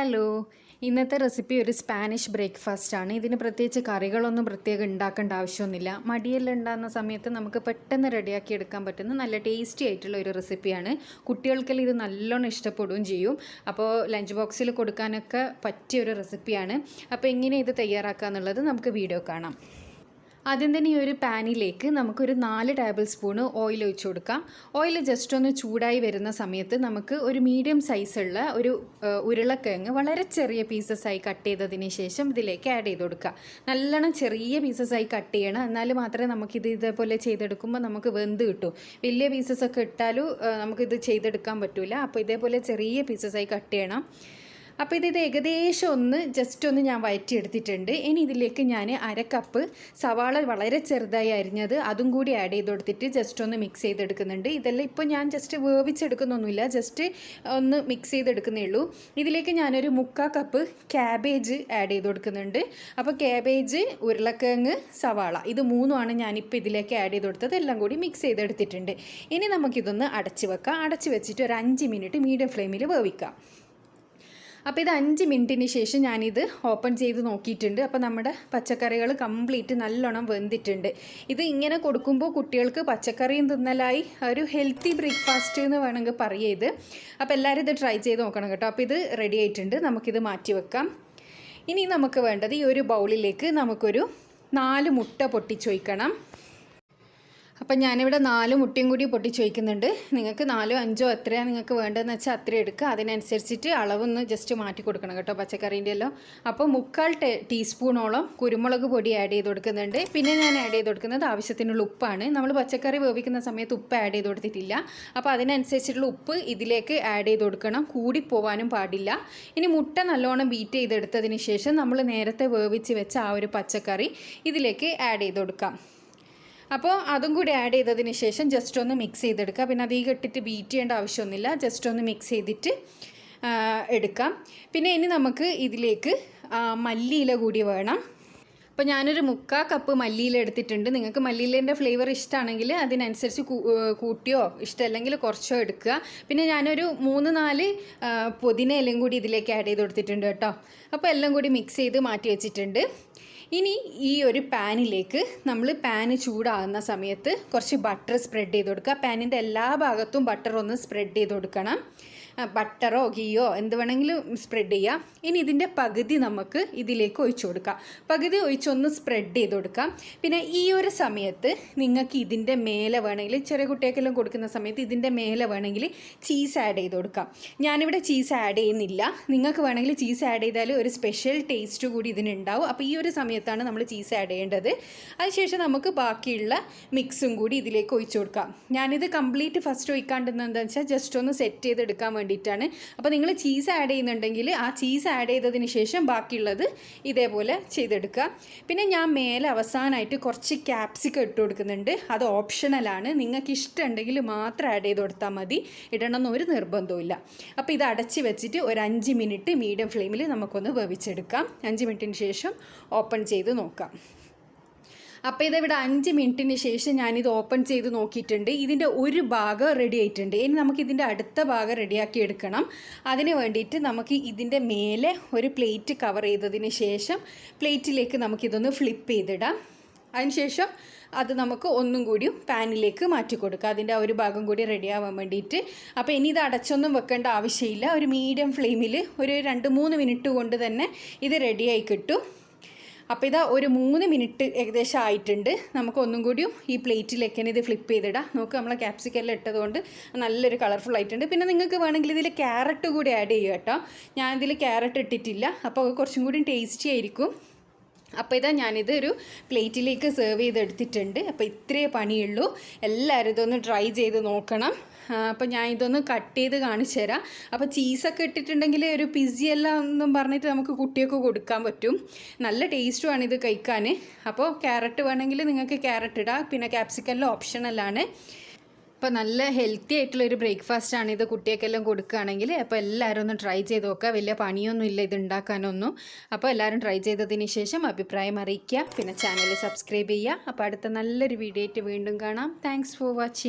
Hello, ഇന്നത്തെ recipe ഒരു Spanish breakfast ആണ്. ഇതിന് പ്രത്യേകിച്ച് കറികളൊന്നും പ്രത്യേകം ഉണ്ടാക്കേണ്ട ആവശ്യമൊന്നുമില്ല. മടിയെല്ലാം ഉണ്ടാകുന്ന സമയത്ത് നമുക്ക് പെട്ടെന്ന് റെഡിയാക്കി എടുക്കാൻ പറ്റുന്ന നല്ല ടേസ്റ്റി ആയിട്ടുള്ള ഒരു റെസിപ്പിയാണ്. കുട്ടികൾക്കെല്ലാം ഇത് നല്ലോണം ഇഷ്ടപ്പെടുകയും ചെയ്യും. അപ്പോൾ ലഞ്ച് ബോക്സിൽ കൊടുക്കാനൊക്കെ പറ്റിയ ഒരു റെസിപ്പിയാണ്. അപ്പോൾ എങ്ങനെ ഇത് തയ്യാറാക്കുക എന്നുള്ളത് നമുക്ക് വീഡിയോ കാണാം. ആദ്യം തന്നെ ഈ ഒരു പാനിലേക്ക് നമുക്കൊരു 4 ടേബിൾ സ്പൂണ് ഓയിൽ ഒഴിച്ചു കൊടുക്കാം. ഓയിൽ ജസ്റ്റ് ഒന്ന് ചൂടായി വരുന്ന സമയത്ത് നമുക്ക് ഒരു മീഡിയം സൈസുള്ള ഒരു ഉരുളക്കിഴങ്ങ് വളരെ ചെറിയ പീസസായി കട്ട് ചെയ്തതിന് ശേഷം ഇതിലേക്ക് ആഡ് ചെയ്ത് കൊടുക്കുക. നല്ലോണം ചെറിയ പീസസായി കട്ട് ചെയ്യണം, എന്നാൽ മാത്രമേ നമുക്കിത് ഇതേപോലെ ചെയ്തെടുക്കുമ്പോൾ നമുക്ക് വെന്ത് കിട്ടും. വലിയ പീസസൊക്കെ ഇട്ടാലും നമുക്കിത് ചെയ്തെടുക്കാൻ പറ്റില്ല. അപ്പോൾ ഇതേപോലെ ചെറിയ പീസസായി കട്ട് ചെയ്യണം. അപ്പോൾ ഇത് ഏകദേശം ജസ്റ്റ് ഒന്ന് ഞാൻ വഴറ്റിയെടുത്തിട്ടുണ്ട്. ഇനി ഇതിലേക്ക് ഞാൻ 1/2 കപ്പ് സവാള വളരെ ചെറുതായി അരിഞ്ഞത് അതും കൂടി ആഡ് ചെയ്ത് കൊടുത്തിട്ട് ജസ്റ്റ് ഒന്ന് മിക്സ് ചെയ്തെടുക്കുന്നുണ്ട്. ഇതെല്ലാം ഇപ്പോൾ ഞാൻ ജസ്റ്റ് വേവിച്ചെടുക്കുന്നൊന്നുമില്ല, ജസ്റ്റ് ഒന്ന് മിക്സ് ചെയ്തെടുക്കുന്നേ ഉള്ളൂ. ഇതിലേക്ക് ഞാനൊരു 3/4 കപ്പ് ക്യാബേജ് ആഡ് ചെയ്ത് കൊടുക്കുന്നുണ്ട്. അപ്പോൾ ക്യാബേജ്, ഉരുളക്കിഴങ്ങ്, സവാള ഇത് മൂന്നുമാണ് ഞാനിപ്പോൾ ഇതിലേക്ക് ആഡ് ചെയ്ത് കൊടുത്തത്. എല്ലാം കൂടി മിക്സ് ചെയ്തെടുത്തിട്ടുണ്ട്. ഇനി നമുക്കിതൊന്ന് അടച്ച് വെക്കാം. അടച്ച് വെച്ചിട്ട് ഒരു 5 മിനിറ്റ് മീഡിയം ഫ്ലെയിമിൽ വേവിക്കാം. അപ്പോൾ ഇത് 5 മിനിറ്റിന് ശേഷം ഞാനിത് ഓപ്പൺ ചെയ്ത് നോക്കിയിട്ടുണ്ട്. അപ്പോൾ നമ്മുടെ പച്ചക്കറികൾ കംപ്ലീറ്റ് നല്ലോണം വെന്തിട്ടുണ്ട്. ഇത് ഇങ്ങനെ കൊടുക്കുമ്പോൾ കുട്ടികൾക്ക് പച്ചക്കറിയും തിന്നലായി ഒരു ഹെൽത്തി ബ്രേക്ക്ഫാസ്റ്റ് എന്ന് വേണമെങ്കിൽ പറയുക ഇത്. അപ്പോൾ എല്ലാവരും ഇത് ട്രൈ ചെയ്ത് നോക്കണം കേട്ടോ. അപ്പോൾ ഇത് റെഡി ആയിട്ടുണ്ട്, നമുക്കിത് മാറ്റി വെക്കാം. ഇനി നമുക്ക് വേണ്ടത് ഈ ഒരു ബൗളിലേക്ക് നമുക്കൊരു 4 മുട്ട പൊട്ടിച്ച് വയ്ക്കണം. അപ്പം ഞാനിവിടെ 4 മുട്ടയും കൂടി പൊട്ടിച്ച് വയ്ക്കുന്നുണ്ട്. നിങ്ങൾക്ക് 4 5 എത്രയാണ് നിങ്ങൾക്ക് വേണ്ടതെന്ന് വെച്ചാൽ അത്രയും എടുക്കുക. അതിനനുസരിച്ചിട്ട് അളവൊന്ന് ജസ്റ്റ് മാറ്റി കൊടുക്കണം കേട്ടോ പച്ചക്കറീൻ്റെ എല്ലാം. അപ്പോൾ 3/4 ടീസ്പൂണോളം കുരുമുളക് പൊടി ആഡ് ചെയ്ത് കൊടുക്കുന്നുണ്ട്. പിന്നെ ഞാൻ ആഡ് ചെയ്ത് കൊടുക്കുന്നത് ആവശ്യത്തിനുള്ള ഉപ്പാണ്. നമ്മൾ പച്ചക്കറി വേവിക്കുന്ന സമയത്ത് ഉപ്പ് ആഡ് ചെയ്ത് കൊടുത്തിട്ടില്ല. അപ്പോൾ അതിനനുസരിച്ചിട്ടുള്ള ഉപ്പ് ഇതിലേക്ക് ആഡ് ചെയ്ത് കൊടുക്കണം, കൂടി പോകാനും പാടില്ല. ഇനി മുട്ട നല്ലോണം ബീറ്റ് ചെയ്തെടുത്തതിന് ശേഷം നമ്മൾ നേരത്തെ വേവിച്ച് വെച്ച ആ ഒരു പച്ചക്കറി ഇതിലേക്ക് ആഡ് ചെയ്ത് കൊടുക്കാം. അപ്പോൾ അതും കൂടി ആഡ് ചെയ്തതിന് ശേഷം ജസ്റ്റ് ഒന്ന് മിക്സ് ചെയ്തെടുക്കുക. പിന്നെ അധികം ഇട്ടിട്ട് ബീറ്റ് ചെയ്യേണ്ട ആവശ്യമൊന്നുമില്ല, ജസ്റ്റ് ഒന്ന് മിക്സ് ചെയ്തിട്ട് എടുക്കാം. പിന്നെ ഇനി നമുക്ക് ഇതിലേക്ക് മല്ലിയില കൂടി വേണം. അപ്പോൾ ഞാനൊരു 3/4 കപ്പ് മല്ലിയില എടുത്തിട്ടുണ്ട്. നിങ്ങൾക്ക് മല്ലിയിലേൻ്റെ ഫ്ലേവർ ഇഷ്ടമാണെങ്കിൽ അതിനനുസരിച്ച് കൂട്ടിയോ ഇഷ്ടമല്ലെങ്കിൽ കുറച്ചോ എടുക്കുക. പിന്നെ ഞാനൊരു 3-4 പുതിന ഇലയും കൂടി ഇതിലേക്ക് ആഡ് ചെയ്ത് കൊടുത്തിട്ടുണ്ട് കേട്ടോ. അപ്പോൾ എല്ലാം കൂടി മിക്സ് ചെയ്ത് മാറ്റി വെച്ചിട്ടുണ്ട്. ഇനി ഈ ഒരു പാനിലേക്ക് നമ്മൾ പാന് ചൂടാകുന്ന സമയത്ത് കുറച്ച് ബട്ടർ സ്പ്രെഡ് ചെയ്ത് കൊടുക്കുക. പാനിൻ്റെ എല്ലാ ഭാഗത്തും ബട്ടർ ഒന്ന് സ്പ്രെഡ് ചെയ്ത് കൊടുക്കണം. ബട്ടറോ ഗീയോ എന്ത് വേണമെങ്കിലും സ്പ്രെഡ് ചെയ്യാം. ഇനി ഇതിൻ്റെ പകുതി നമുക്ക് ഇതിലേക്ക് ഒഴിച്ചു കൊടുക്കാം. പകുതി ഒഴിച്ചൊന്ന് സ്പ്രെഡ് ചെയ്ത് കൊടുക്കാം. പിന്നെ ഈ ഒരു സമയത്ത് നിങ്ങൾക്ക് ഇതിൻ്റെ മേലെ വേണമെങ്കിൽ, ചെറിയ കുട്ടികൾക്കെല്ലാം കൊടുക്കുന്ന സമയത്ത് ഇതിൻ്റെ മേലെ വേണമെങ്കിൽ ചീസ് ആഡ് ചെയ്ത് കൊടുക്കാം. ഞാനിവിടെ ചീസ് ആഡ് ചെയ്യുന്നില്ല. നിങ്ങൾക്ക് വേണമെങ്കിൽ ചീസ് ആഡ് ചെയ്താൽ ഒരു സ്പെഷ്യൽ ടേസ്റ്റ് കൂടി ഇതിനുണ്ടാവും. അപ്പോൾ ഈ ഒരു സമയത്താണ് നമ്മൾ ചീസ് ആഡ് ചെയ്യേണ്ടത്. അതിനുശേഷം നമുക്ക് ബാക്കിയുള്ള മിക്സും കൂടി ഇതിലേക്ക് ഒഴിച്ചു കൊടുക്കാം. ഞാനിത് കംപ്ലീറ്റ് ഫസ്റ്റ് ഒഴിക്കാണ്ടെന്ന് എന്താണെന്ന് വെച്ചാൽ ജസ്റ്റ് ഒന്ന് സെറ്റ് ചെയ്തെടുക്കാൻ വേണ്ടിയിട്ടാണ്. അപ്പോൾ നിങ്ങൾ ചീസ് ആഡ് ചെയ്യുന്നുണ്ടെങ്കിൽ ആ ചീസ് ആഡ് ചെയ്തതിന് ശേഷം ബാക്കിയുള്ളത് ഇതേപോലെ ചെയ്തെടുക്കുക. പിന്നെ ഞാൻ മേലെ അവസാനമായിട്ട് കുറച്ച് ക്യാപ്സിക്കം ഇട്ട് കൊടുക്കുന്നുണ്ട്. അത് ഓപ്ഷണലാണ്, നിങ്ങൾക്ക് ഇഷ്ടമുണ്ടെങ്കിൽ മാത്രം ആഡ് ചെയ്ത് കൊടുത്താൽ മതി, ഇടണമെന്ന് ഒരു നിർബന്ധവുമില്ല. അപ്പോൾ ഇത് അടച്ച് വെച്ചിട്ട് ഒരു 5 മിനിറ്റ് മീഡിയം ഫ്ലെയിമിൽ നമുക്കൊന്ന് വേവിച്ചെടുക്കാം. 5 മിനിറ്റിന് ശേഷം ഓപ്പൺ ചെയ്ത് നോക്കാം. അപ്പോൾ ഇതിവിടെ 5 മിനിറ്റിന് ശേഷം ഞാനിത് ഓപ്പൺ ചെയ്ത് നോക്കിയിട്ടുണ്ട്. ഇതിൻ്റെ ഒരു ഭാഗം റെഡി ആയിട്ടുണ്ട്. ഇനി നമുക്കിതിൻ്റെ അടുത്ത ഭാഗം റെഡിയാക്കി എടുക്കണം. അതിന് വേണ്ടിയിട്ട് നമുക്ക് ഇതിൻ്റെ മേലെ ഒരു പ്ലേറ്റ് കവർ ചെയ്തതിന് ശേഷം പ്ലേറ്റിലേക്ക് നമുക്കിതൊന്ന് ഫ്ലിപ്പ് ചെയ്തിടാം. അതിനുശേഷം അത് നമുക്ക് ഒന്നും കൂടി പാനിലേക്ക് മാറ്റി കൊടുക്കുക, അതിൻ്റെ ആ ഒരു ഭാഗം കൂടി റെഡി ആവാൻ വേണ്ടിയിട്ട്. അപ്പോൾ ഇനി ഇത് അടച്ചൊന്നും വെക്കേണ്ട ആവശ്യമില്ല. ഒരു മീഡിയം ഫ്ലെയിമിൽ ഒരു 2-3 മിനിറ്റ് കൊണ്ട് തന്നെ ഇത് റെഡിയായി കിട്ടും. അപ്പോൾ ഇതാ ഒരു 3 മിനിറ്റ് ഏകദേശം ആയിട്ടുണ്ട്. നമുക്ക് ഒന്നും കൂടിയും ഈ പ്ലേറ്റിലേക്ക് തന്നെ ഇത് ഫ്ലിപ്പ് ചെയ്തിടാം. നമുക്ക് നമ്മളെ ക്യാപ്സിക്കം എല്ലാം ഇട്ടതുകൊണ്ട് നല്ലൊരു കളർഫുൾ ആയിട്ടുണ്ട്. പിന്നെ നിങ്ങൾക്ക് വേണമെങ്കിൽ ഇതിൽ ക്യാരറ്റ് കൂടി ആഡ് ചെയ്യുക കേട്ടോ. ഞാനിതിൽ ക്യാരറ്റ് ഇട്ടിട്ടില്ല, അപ്പോൾ കുറച്ചും കൂടി ടേസ്റ്റി ആയിരിക്കും. അപ്പോൾ ഇതാ ഞാനിത് ഒരു പ്ലേറ്റിലേക്ക് സെർവ് ചെയ്തെടുത്തിട്ടുണ്ട്. അപ്പോൾ ഇത്രയേ പണിയുള്ളൂ. എല്ലാവരും ഇതൊന്ന് ട്രൈ ചെയ്ത് നോക്കണം. അപ്പോൾ ഞാൻ ഇതൊന്ന് കട്ട് ചെയ്ത് കാണിച്ചു തരാം. അപ്പോൾ ചീസൊക്കെ ഇട്ടിട്ടുണ്ടെങ്കിൽ ഒരു പിസ്സയെല്ലാം ഒന്നും പറഞ്ഞിട്ട് നമുക്ക് കുട്ടിയൊക്കെ കൊടുക്കാൻ പറ്റും. നല്ല ടേസ്റ്റുമാണ് ഇത് കഴിക്കാൻ. അപ്പോൾ ക്യാരറ്റ് വേണമെങ്കിൽ നിങ്ങൾക്ക് ക്യാരറ്റ് ഇടാം. പിന്നെ ക്യാപ്സിക്കമെല്ലാം ഓപ്ഷണലാണ്. അപ്പോൾ നല്ല ഹെൽത്തി ആയിട്ടുള്ളൊരു ബ്രേക്ക്ഫാസ്റ്റാണ് ഇത് കുട്ടിയൊക്കെല്ലാം കൊടുക്കുകയാണെങ്കിൽ. അപ്പോൾ എല്ലാവരും ഒന്ന് ട്രൈ ചെയ്ത് നോക്കുക. വലിയ പണിയൊന്നും ഇല്ല ഇത് ഉണ്ടാക്കാനൊന്നും. അപ്പോൾ എല്ലാവരും ട്രൈ ചെയ്തതിന് ശേഷം അഭിപ്രായം അറിയിക്കുക. പിന്നെ ചാനൽ സബ്സ്ക്രൈബ് ചെയ്യുക. അപ്പോൾ അടുത്ത നല്ലൊരു വീഡിയോ ആയിട്ട് വീണ്ടും കാണാം. Thanks for watching.